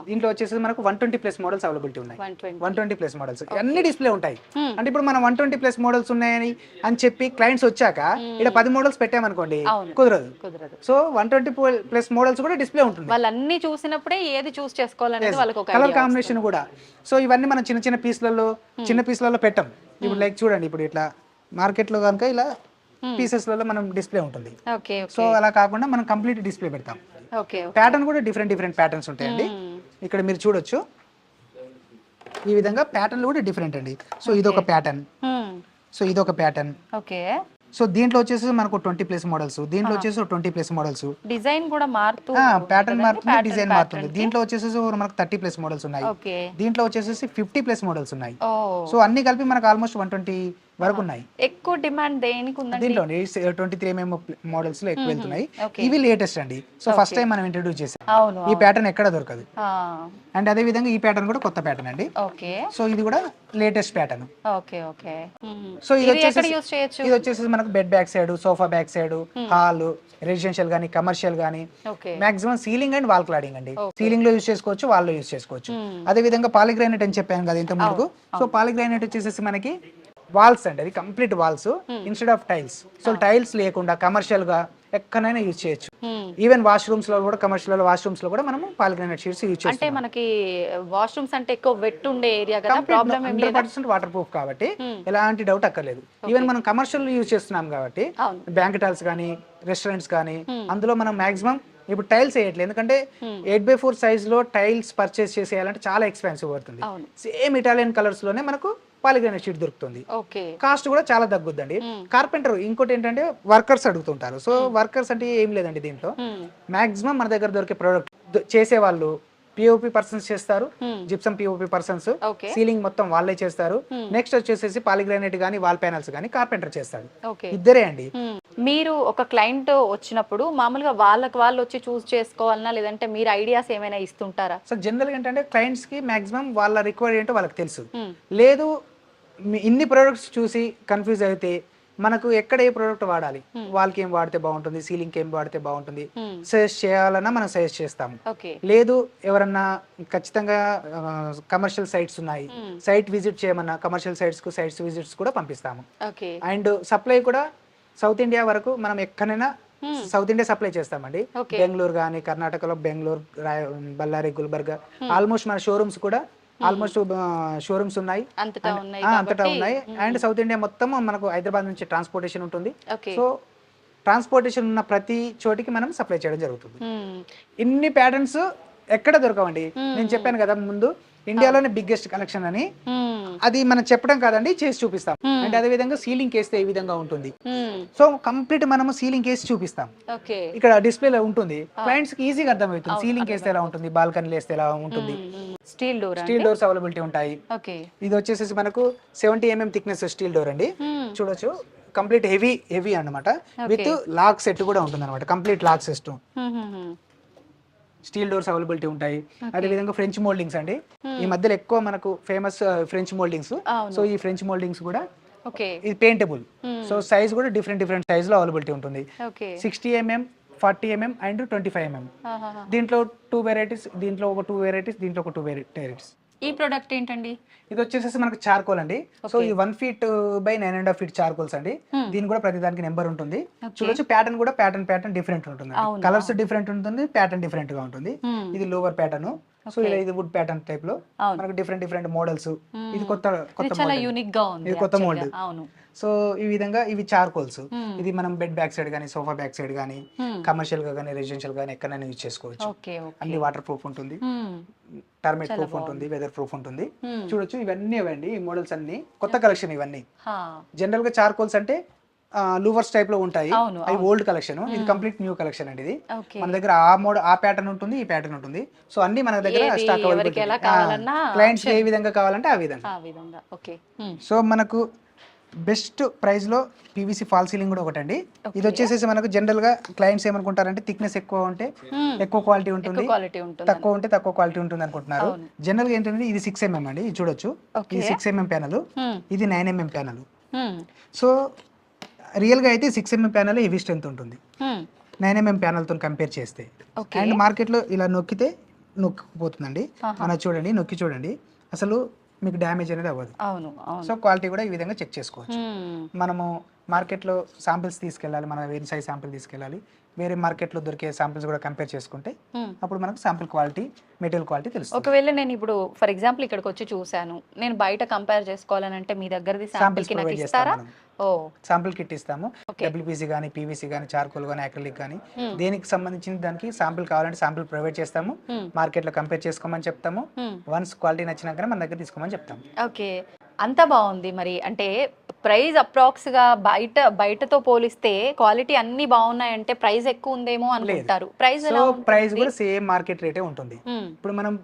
దీంట్లో వచ్చేసి మనకు 120+ మోడల్స్ అవైలబిలిటీ ఉన్నాయి. 120+ మోడల్స్ అన్ని డిస్ప్లే ఉంటాయి. అంటే ఇప్పుడు మనం 120+ మోడల్స్ ఉన్నాయని అని చెప్పి క్లయింట్స్ వచ్చాక ఇక్కడ 10 మోడల్స్ పెట్టామనుకోండి, కుదరదు. సో 120+ మోడల్స్ కూడా డిస్ప్లే ఉంటుంది. వాళ్ళన్ని చూసినప్పుడే ఏది చూస్ చేసుకోవాలనేది వాళ్ళకి ఒక కలర్ కాంబినేషన్ కూడా. సో ఇవన్నీ మనం చిన్న పీస్లలో పెట్టాం. ఇప్పుడు లైక్ చూడండి, ఇప్పుడు ఇట్లా మార్కెట్ లో కనుక ఇలా పీసెస్ లలో మనం డిస్ప్లే ఉంటుంది. సో అలా కాకుండా మనం కంప్లీట్ డిస్ప్లే పెడతాం. ప్యాటర్న్ కూడా డిఫరెంట్ ప్యాటర్న్స్ ఉంటాయండి. ఇక్కడ మీరు చూడొచ్చు ఈ విధంగా ప్యాటర్న్లు కూడా డిఫరెంట్ అండి. సో ఇదొక ప్యాటర్న్, సో ఇదొక ప్యాటర్న్. సో దీంట్లో వచ్చేసి మనకు 20+ మోడల్స్, దీంట్లో వచ్చేసి 20+ మోడల్స్. డిజైన్ కూడా మారుతూ ప్యాటర్న్ మారుతుంది, డిజైన్ మారుతుంది. దీంట్లో వచ్చేసి మనకు 30+ మోడల్స్ ఉన్నాయి. దీంట్లో వచ్చేసి 50+ మోడల్స్ ఉన్నాయి. సో అన్ని కలిపి మనకు ఆల్మోస్ట్ 120 వరకు ఉన్నాయి. ఎక్కువ డిమాండ్ దేనికి ఉందండి? దీంట్లో 23mm మోడల్స్ లో ఎక్కువ వెళ్తున్నాయి. ఇవి లేటెస్ట్ అండి. సో ఫస్ట్ టైం మనం ఇంట్రడ్యూస్ చేసాం. ఈ ప్యాటర్న్ ఎక్కడ దొరకదు. అండ్ అదే విధంగా ఈ ప్యాటర్న్ కూడా కొత్త ప్యాటర్న్ అండి. సో ఇది కూడా లేటెస్ట్ ప్యాటర్న్. సో ఇది వచ్చేసి మనకు bed back side, sofa back side, hall, residential గానీ, కమర్షియల్ గానీ, maximum ceiling and wall cladding అండి. సీలింగ్ లో యూజ్ చేసుకోవచ్చు, వాల్ లో యూజ్ చేసుకోవచ్చు. అదే విధంగా పాలిగ్రానైట్ అని చెప్పాను కదా ఇంత ముందుకు. సో పాలిగ్రానైట్ వచ్చేసి మనకి వాల్స్ అండి, అది complete walls instead of tiles. So tiles లేకుండా కమర్షియల్ గా ఎక్కడైనా యూజ్ చేయొచ్చు. ఈవెన్ వాష్రూమ్స్ లో కూడా, కమర్షియల్ వాష్రూమ్స్ లో కూడా మనం పాలిగ్రానైట్ షీట్స్ యూజ్ చేస్తాం. అంటే మనకి వాష్రూమ్స్ అంటే ఎక్కువ వెట్ ఉండే ఏరియా కదా, ప్రాబ్లం ఏం లేదు. 100% వాటర్ ప్రూఫ్ కాబట్టి ఎలాంటి డౌట్ అక్కర్లేదు. ఈవెన్ మనం కమర్షియల్ యూజ్ చేస్తున్నాం కాబట్టి బ్యాంకెట్ హాల్స్ కానీ, రెస్టారెంట్స్ కానీ, అందులో మనం మాక్సిమం ఇప్పుడు టైల్స్ వేయట్లేదు. ఎందుకంటే 8x4 సైజ్ లో టైల్స్ పర్చేస్ చేసేయాలంటే చాలా ఎక్స్పెన్సివ్ పడుతుంది. సేమ్ ఇటాలియన్ కలర్స్ లోనే మనకు పాలిగ్రానైట్ షీట్ దొరుకుతుంది. కాస్ట్ కూడా చాలా తగ్గుద్దండి. కార్పెంటర్ ఇంకోటి ఏంటంటే వర్కర్స్ అడుగుతుంటారు. సో వర్కర్స్ అంటే ఏం లేదండి, దీంట్లో మాక్సిమం మన దగ్గర దొరికే ప్రొడక్ట్ చేసే వాళ్ళు పిఓపి పర్సన్స్ చేస్తారు, జిప్సమ్ పిఓపి పర్సన్స్, సీలింగ్ మొత్తం వాళ్ళే చేస్తారు. నెక్స్ట్ వచ్చేసి పాలిగ్రానైట్ గానీ, వాల్ ప్యానల్స్ గానీ కార్పెంటర్ చేస్తాడు. ఇద్దరే అండి. మీరు ఒక క్లయింట్ వచ్చినప్పుడు మామూలుగా వాళ్ళు వచ్చి చూస్ చేసుకోవాలన్నా, లేదంటే మీరు ఐడియాస్ ఏమైనా ఇస్తుంటారా? సో జనరల్ గా ఏంటంటే క్లయింట్స్ కి మాక్సిమం వాళ్ళ రిక్వైర్డ్ ఏంటో వాళ్ళకి తెలుసు. లేదు ఇన్ని ప్రొడక్ట్స్ చూసి కన్ఫ్యూజ్ అయితే మనకు ఎక్కడ ఏ ప్రోడక్ట్ వాడాలి, వాళ్ళకి ఏం వాడితే బాగుంటుంది, సీలింగ్ కి ఏం వాడితే బాగుంటుంది సజెస్ట్ చేయాలన్నా మనం సజెస్ట్ చేస్తాము. లేదు ఎవరన్నా ఖచ్చితంగా కమర్షియల్ సైట్స్ ఉన్నాయి, సైట్ విజిట్ చేయమన్నా కమర్షియల్ సైట్స్ కు సైట్స్ విజిట్స్ కూడా పంపిస్తాము. అండ్ సప్లై కూడా సౌత్ ఇండియా వరకు మనం ఎక్కడైనా సౌత్ ఇండియా సప్లై చేస్తామండి. బెంగళూరు కానీ, కర్ణాటకలో బెంగళూరు, బళ్ళారి, గుల్బర్గా, ఆల్మోస్ట్ మన షోరూమ్స్ కూడా ఆల్మోస్ట్ షోరూమ్స్ ఉన్నాయి, అంతటా ఉన్నాయి. అండ్ సౌత్ ఇండియా మొత్తం మనకు హైదరాబాద్ నుంచి ట్రాన్స్పోర్టేషన్ ఉంటుంది. సో ట్రాన్స్పోర్టేషన్ ఉన్న ప్రతి చోటికి మనం సప్లై చేయడం జరుగుతుంది. ఇన్ని ప్యాటర్న్స్ ఎక్కడ దొరకవండి. నేను చెప్పాను కదా ముందు, ఇండియాలోనే బిగ్గెస్ట్ కలెక్షన్ అని. అది మనం చెప్పడం కాదండి, చేసి చూపిస్తాం. అండ్ అదే విధంగా సీలింగ్ వేస్తే ఏ విధంగా ఉంటుంది, సో కంప్లీట్ మనము సీలింగ్ వేసి చూపిస్తాం. ఇక్కడ డిస్ప్లేలో ఉంటుంది, క్లయింట్స్ కి ఈజీగా అర్థమవుతుంది సీలింగ్ వేస్తే ఎలా ఉంటుంది, బాల్కనీ వేస్తే ఎలా ఉంటుంది. స్టీల్ డోర్స్ అవైలబిలిటీ ఉంటాయి. ఇది వచ్చేసి మనకు 70mm థిక్నెస్ స్టీల్ డోర్ అండి. చూడొచ్చు కంప్లీట్ హెవీ అన్నమాట. విత్ లాక్ సెట్ కూడా ఉంటుంది అనమాట, complete lock system. Steel doors availability ఉంటాయి. అదే విధంగా ఫ్రెంచ్ మోల్డింగ్స్ అండి. ఈ మధ్యలో ఎక్కువ మనకు ఫేమస్ ఫ్రెంచ్ మోల్డింగ్స్. సో ఈ ఫ్రెంచ్ మోల్డింగ్స్ కూడా ఇది పెయింటబుల్. సో సైజ్ కూడా డిఫరెంట్ సైజ్ లో అవైలబిలిటీ ఉంటుంది. 60 mm, 40 mm అండ్ 25 mm. దీంట్లో 2 వెరైటీస్, దీంట్లో ఒక 2 వెరైటీస్, దీంట్లో ఒక 2 వెరైటీస్. ఈ ప్రొడక్ట్ ఏంటండి? ఇది వచ్చేసి మనకు చార్కోల్ అండి. సో ఈ 1 feet by 9.5 feet చార్కోల్స్ అండి. దీని కూడా ప్రతి దానికి నెంబర్ ఉంటుంది. చూడొచ్చు ప్యాటర్న్ కూడా ప్యాటర్న్ డిఫరెంట్ ఉంటుంది. కలర్స్ డిఫరెంట్ ఉంటుంది, ప్యాటర్న్ డిఫరెంట్ గా ఉంటుంది. ఇది లోవర్ ప్యాటర్న్. సో ఇలా ఇది వుడ్ ప్యాటర్న్ టైప్ లో మనకు డిఫరెంట్ మోడల్స్. ఇది చాలా యూనిక్ గా ఉంది, ఇది కొత్త మోడల్. సో ఈ విధంగా ఇవి చార్కోల్స్. ఇది మనం బెడ్ బ్యాక్ సైడ్ గానీ, సోఫా బ్యాక్ సైడ్ గానీ, కమర్షియల్ గా గానీ, రెసిడెన్షియల్ గానీ ఎక్కడైనా యూజ్ చేసుకోవచ్చు. అన్ని వాటర్ ప్రూఫ్ ఉంటుంది, టర్మేట్ ప్రూఫ్ ఉంటుంది, వెదర్ ప్రూఫ్ ఉంటుంది. చూడొచ్చు ఇవన్నీ ఇవ్వండి, ఈ మోడల్స్ అన్ని కొత్త కలెక్షన్. ఇవన్నీ జనరల్ గా చార్కోల్స్ అంటే లూవర్స్ టైప్ లో ఉంటాయి, అవి ఓల్డ్ కలెక్షన్. ఇది కంప్లీట్ న్యూ కలెక్షన్ అండి. ఇది మన దగ్గర ఆ ప్యాటర్న్ ఉంటుంది, ఈ ప్యాటర్న్ ఉంటుంది. సో అన్ని మన దగ్గర స్టాక్ అవైలబుల్. క్లయింట్స్ ఏ విధంగా కావాలంటే ఆ విధంగా. సో మనకు బెస్ట్ ప్రైస్ లో పీవీసీ ఫాల్ సీలింగ్ కూడా ఒకటండి. ఇది వచ్చేసి మనకు జనరల్ గా క్లయింట్స్ ఏమనుకుంటారంటే థిక్నెస్ ఎక్కువ ఉంటే ఎక్కువ క్వాలిటీ ఉంటుంది, తక్కువ ఉంటే తక్కువ క్వాలిటీ ఉంటుంది అనుకుంటున్నారు. జనరల్ గా ఏంటంటే ఇది 6 mm అండి. ఇది చూడొచ్చు, ఇది 6 mm ప్యానల్, ఇది 9 mm ప్యానల్. సో రియల్ గా అయితే 6 mm ప్యానల్ హెవీ స్ట్రెంత్ ఉంటుంది 9 mm ప్యానల్ తో కంపేర్ చేస్తే. అండ్ మార్కెట్ లో ఇలా నొక్కిపోతుందండి. మన చూడండి, నొక్కి చూడండి, అసలు మీకు డ్యామేజ్ అనేది అవ్వదు. సో క్వాలిటీ కూడా ఈ విధంగా చెక్ చేసుకోవచ్చు. మనము మార్కెట్లో శాంపిల్స్ తీసుకెళ్ళాలి, మన వేరే సైజ్ శాంపిల్ తీసుకెళ్ళాలి, వేరే మార్కెట్లో దొరికే శాంపిల్స్ కూడా కంపేర్ చేసుకుంటే అప్పుడు మనకు శాంపిల్ క్వాలిటీ, మెటీరియల్ క్వాలిటీ తెలుస్తుంది. ఒకవేళ నేను ఇప్పుడు ఫర్ ఎగ్జాంపుల్ ఇక్కడికి వచ్చి చూసాను, నేను బయట కంపేర్ చేసుకోవాలంటే మీ దగ్గరది శాంపిల్ కి నాకు ఇస్తారా? శాంపిల్ కిట్ ఇస్తాము. డబ్ల్యూపీసీ కానీ, పీవీసీ కానీ, చార్కోల్ కానీ, అక్రిలిక్ కానీ, దేనికి సంబంధించిన దానికి శాంపిల్ కావాలంటే శాంపిల్ ప్రొవైడ్ చేస్తాము. మార్కెట్ లో కంపేర్ చేసుకోమని చెప్తాము. వన్స్ క్వాలిటీ నచ్చినాక మన దగ్గర తీసుకోమని చెప్తాము. ఓకే, అంత బాగుంది. మరి అంటే ప్రైస్ అప్రాక్స్ గా బయటతో పోలిస్తే క్వాలిటీ అన్ని బాగున్నాయంటే ప్రైస్ ఎక్కువ ఉందేమో అనుకుంటారు. ప్రైస్ కూడా సేమ్ మార్కెట్ రేటే ఉంటుంది. ఇప్పుడు మనం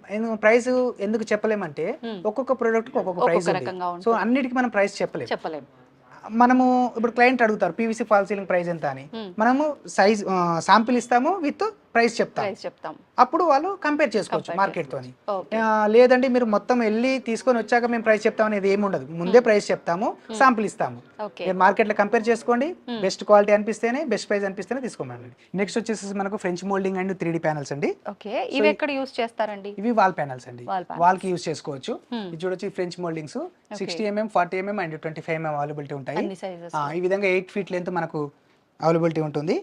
ప్రైస్ ఎందుకు చెప్పలేమంటే ఒక్కొక్క ప్రోడక్ట్ ఒక్కొక్క ప్రైస్ ఉంది. సో అన్నిటికీ మనం ప్రైస్ చెప్పలేము. మనము ఇప్పుడు క్లయింట్ అడుగుతారు పీవీసీ ఫాల్ సీలింగ్ ప్రైస్ ఎంత అని, మనము సైజ్ శాంపిల్ ఇస్తాము, విత్ ప్రైస్ చెప్తాం. అప్పుడు వాళ్ళు కంపేర్ చేసుకోవచ్చు మార్కెట్ తోని. లేదండి మీరు మొత్తం వెళ్ళి తీసుకొని వచ్చాక మేము ప్రైస్ చెప్తాం అనేది ఏమి ఉండదు. ముందే ప్రైస్ చెప్తాము, శాంపిల్ ఇస్తాము. మార్కెట్ లో కంపేర్ చేసుకోండి, బెస్ట్ క్వాలిటీ అనిపిస్తేనే, బెస్ట్ ప్రైస్ అనిపిస్తేనే తీసుకోమండి. నెక్స్ట్ వచ్చేసి మనకు French moulding and 3D panels అండి. ఇవి ఎక్కడ యూస్ చేస్తారండి? ఇవి వాల్ ప్యానల్స్ అండి, వాల్ కి యూస్ చేసుకోవచ్చు. ఇది చూడొచ్చు French moultings 60 mm, 40 mm and 25 mm availability ఉంటాయి. ఈ విధంగా 8 feet లెంత్ మనకు అవైలబిలిటీ ఉంటుంది.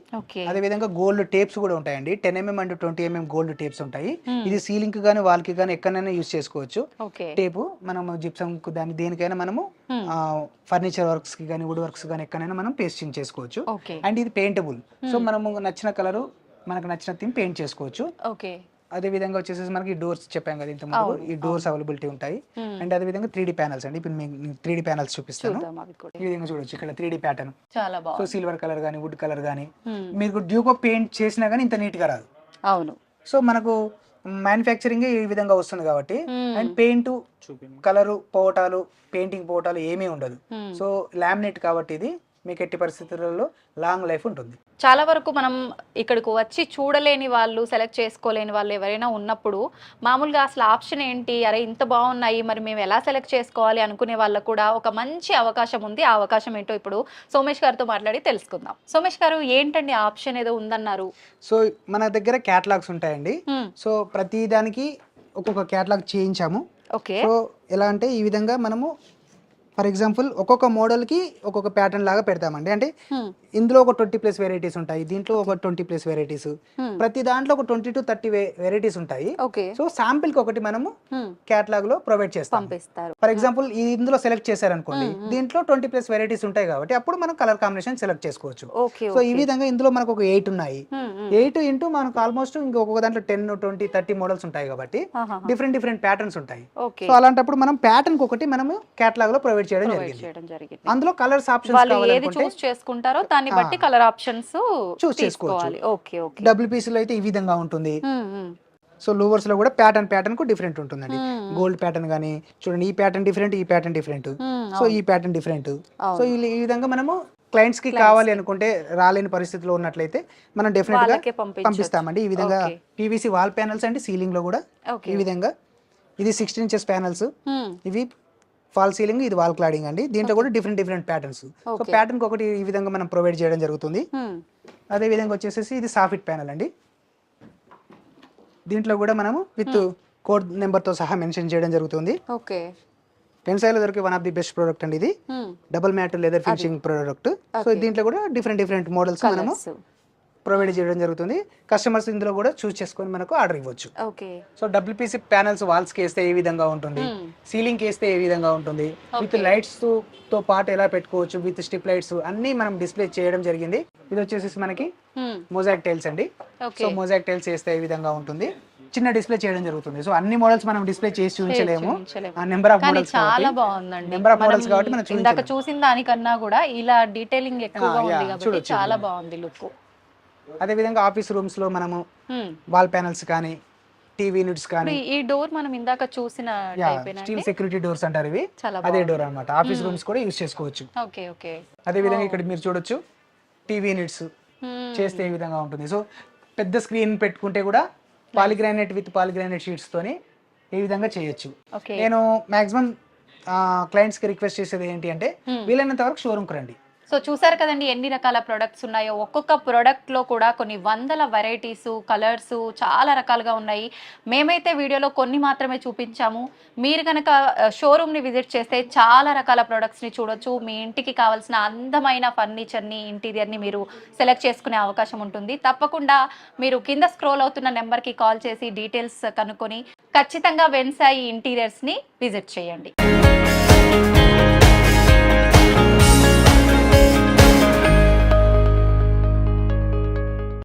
అదే విధంగా గోల్డ్ టేప్స్ కూడా ఉంటాయండి. 10 mm and 20 mm gold tapes ఉంటాయి. ఇది సీలింగ్ కి గానీ, వాల్ కి గానీ ఎక్కడైనా యూజ్ చేసుకోవచ్చు. టేపు మనము జిప్సమ్ దాని దేనికైనా మనము ఫర్నిచర్ వర్క్స్ కి గానీ, వుడ్ వర్క్స్ గానీ ఎక్కడైనా మనం పేస్టింగ్ చేసుకోవచ్చు. అండ్ ఇది పెయింటబుల్. సో మనము నచ్చిన కలరు, మనకు నచ్చిన థీమ్ పెయింట్ చేసుకోవచ్చు. అదే విధంగా వచ్చేసి మనకి డోర్స్ చెప్పాం కదా ఇంతకుముందు, ఈ డోర్స్ అవైలబిలిటీ ఉంటాయి. అండ్ అదే విధంగా 3D ప్యానల్స్ అండి. ఇప్పుడు మీకు 3D ప్యానల్స్ చూపిస్తాను. ఈ విధంగా చూడొచ్చు, ఇక్కడ 3D pattern. So silver colour గానీ, వుడ్ కలర్ గానీ, మీకు డ్యూకో పెయింట్ చేసినా గానీ ఇంత నీట్ గా రాదు. సో మనకు మ్యానుఫ్యాక్చరింగ్ ఈ విధంగా వస్తుంది కాబట్టి, అండ్ పెయింట్ కలరు పోవటాలు, పెయింటింగ్ పోవటాలు ఏమీ ఉండదు. సో లామినేట్ కాబట్టి ఇది మీకు ఎట్టి పరిస్థితులలో లాంగ్ లైఫ్ ఉంటుంది. చాలా వరకు మనం ఇక్కడికి వచ్చి చూడలేని వాళ్ళు, సెలెక్ట్ చేసుకోలేని వాళ్ళు ఎవరైనా ఉన్నప్పుడు మామూలుగా అసలు ఆప్షన్ ఏంటి, అరే ఇంత బాగున్నాయి మరి మేము ఎలా సెలెక్ట్ చేసుకోవాలి అనుకునే వాళ్ళకు కూడా ఒక మంచి అవకాశం ఉంది. ఆ అవకాశం ఏంటో ఇప్పుడు సోమేష్ గారితో మాట్లాడి తెలుసుకుందాం. సోమేష్ గారు, ఏంటండి ఆప్షన్ ఏదో ఉందన్నారు? సో మన దగ్గర క్యాటలాగ్స్ ఉంటాయండి. సో ప్రతి దానికి ఒక్కొక్క క్యాటలాగ్ చేయించాము. సో ఎలా అంటే ఈ విధంగా మనము ఫర్ ఎగ్జాంపుల్ ఒక్కొక్క మోడల్ కి ఒక్కొక్క ప్యాటర్న్ లాగా పెడతామండి. అంటే ఇందులో ఒక 20+ వెరైటీస్ ఉంటాయి, దీంట్లో ఒక 20+ వెరైటీస్, ప్రతి దాంట్లో ఒక 20 to 30 వెరైటీస్ ఉంటాయి. సో శాంపిల్ కి ఒకటి మనము క్యాటలాగ్ లో ప్రొవైడ్ చేస్తాం. ఫర్ ఎగ్జాంపుల్ ఇందులో సెలెక్ట్ చేశారనుకోండి, దీంట్లో 20+ వెరైటీస్ ఉంటాయి కాబట్టి అప్పుడు మనం కలర్ కాంబినేషన్ సెలెక్ట్ చేసుకోవచ్చు. సో ఈ విధంగా ఇందులో మనకు ఒక 8 ఉన్నాయి. 8 ఇంటూ మనకు ఆల్మోస్ట్ ఇంకొక దాంట్లో 10, 20, 30 మోడల్స్ ఉంటాయి కాబట్టి డిఫరెంట్ ప్యాటర్న్స్ ఉంటాయి. సో అలాంటప్పుడు మనం ప్యాటర్న్ కి ఒకటి మనము క్యాటలాగ్ లో ప్రొవైడ్ చేయడం జరిగింది. అందులో కలర్స్ ఆప్షన్స్ చేసుకుంటారో దాన్ని బట్టి కలర్ ఆప్షన్స్ చూస్ చేసుకోవాలి. డబ్ల్యూపీసీ లో అయితే ఈ విధంగా ఉంటుంది. సో లూవర్స్ లో కూడా ప్యాటర్న్ కు డిఫరెంట్ ఉంటుందండి. గోల్డ్ ప్యాటర్న్ గానీ చూడండి, ఈ ప్యాటర్న్ డిఫరెంట్, ఈ ప్యాటర్న్ డిఫరెంట్, సో ఈ ప్యాటర్న్ డిఫరెంట్. సో ఈ విధంగా మనము క్లయింట్స్ కి కావాలి అనుకుంటే రాలేని పరిస్థితిలో ఉన్నట్లయితే మనం డెఫినెట్ గా వాళ్ళకే పంపిస్తామండి. ఈ విధంగా Okay. పీవీసీ వాల్ ప్యానల్స్ అండి, సీలింగ్ లో కూడా ఓకే ఈ విధంగా ఇది 16 ఇంచెస్ ప్యానల్స్, ఇవి ఫాల్ సీలింగ్, ఇది వాల్ క్లాడింగ్ అండి. దీంట్లో కూడా different patterns. So Okay. Pattern ఒకటి ఈ విధంగా మనం ప్రొవైడ్ చేయడం జరుగుతుంది. అదే విధంగా వచ్చేసేసి ఇది సాఫిట్ ప్యానల్ అండి. దీంట్లో కూడా మనము విత్ కోడ్ నెంబర్ తో సహా మెన్షన్ చేయడం జరుగుతుంది. ఓకే పెన్సాయిలో దొరికే one of the best product అండి ఇది. Double matte leather finishing product. So దీంట్లో కూడా డిఫరెంట్ మోడల్స్ మనము ప్రొవైడ్ చేయడం జరుగుతుంది. కస్టమర్స్ ఇందులో కూడా చూస్ చేసుకొని మనకు ఆర్డర్ ఇవ్వచ్చు. Okay so WPC panels walls కి వేస్తే ఏ విధంగా ఉంటుంది, సీలింగ్ కి వేస్తే ఏ విధంగా ఉంటుంది, విత్ లైట్స్ తో పాటు ఎలా పెట్టుకోవచ్చు, విత్ స్ట్రిప్ లైట్స్ అన్ని మనం డిస్ప్లే చేయడం జరిగింది. ఇది వచ్చేసి మనకి మొజాక్ టైల్స్ అండి. సో మొజాక్ టైల్స్ వేస్తే ఏ విధంగా ఉంటుంది, చిన్న డిస్ప్లే చేయడం జరుగుతుంది. సో అన్ని మోడల్స్ మనం డిస్ప్లే చేసి చూపించలేము, ఆ నెంబర్ ఆఫ్ మోడల్స్ చాలా బాగుందండి. నెంబర్ ఆఫ్ మోడల్స్ కాబట్టి మనం ఇందాక చూసిన దానికన్నా కూడా ఇలా డీటెయిలింగ్ ఎక్కువగా ఉంది కాబట్టి చాలా బాగుంది లుక్. అదే విధంగా ఆఫీస్ రూమ్స్ లో మనము వాల్ ప్యానల్స్ కానీ, టీవీ యూనిట్స్ కానీ, ఈ డోర్ మనం ఇందాక చూసిన టైపేనా? స్టీల్ సెక్యూరిటీ డోర్స్ అంటారు ఇవి. చాలా అదే డోర్ అన్నమాట. ఆఫీస్ రూమ్స్ కూడా యూస్ చేసుకోవచ్చు. ఓకే ఓకే అదే విధంగా ఇక్కడ మీరు చూడొచ్చు టీవీ యూనిట్స్ చేస్తే ఏ విధంగా ఉంటుంది. సో పెద్ద స్క్రీన్ పెట్టుకుంటే కూడా పాలిగ్రానైట్ విత్ పాలిగ్రానైట్ షీట్స్ తోని ఏ విధంగా చేయొచ్చు. ఓకే నేను మాక్సిమం క్లయింట్స్ కి రిక్వెస్ట్ చేసేది ఏంటి అంటే వీలైనంత వరకు షోరూమ్ కి రండి. సో చూసారు కదండి ఎన్ని రకాల ప్రొడక్ట్స్ ఉన్నాయో. ఒక్కొక్క ప్రొడక్ట్ లో కూడా కొన్ని వందల వెరైటీస్, కలర్స్ చాలా రకాలుగా ఉన్నాయి. మేమైతే వీడియోలో కొన్ని మాత్రమే చూపించాము. మీరు కనుక షోరూమ్ ని విజిట్ చేస్తే చాలా రకాల ప్రొడక్ట్స్ ని చూడొచ్చు. మీ ఇంటికి కావాల్సిన అందమైన ఫర్నిచర్ ని, ఇంటీరియర్ ని మీరు సెలెక్ట్ చేసుకునే అవకాశం ఉంటుంది. తప్పకుండా మీరు కింద స్క్రోల్ అవుతున్న నెంబర్ కి కాల్ చేసి డీటెయిల్స్ కనుక్కొని ఖచ్చితంగా వెన్సాయి ఇంటీరియర్స్ ని విజిట్ చేయండి.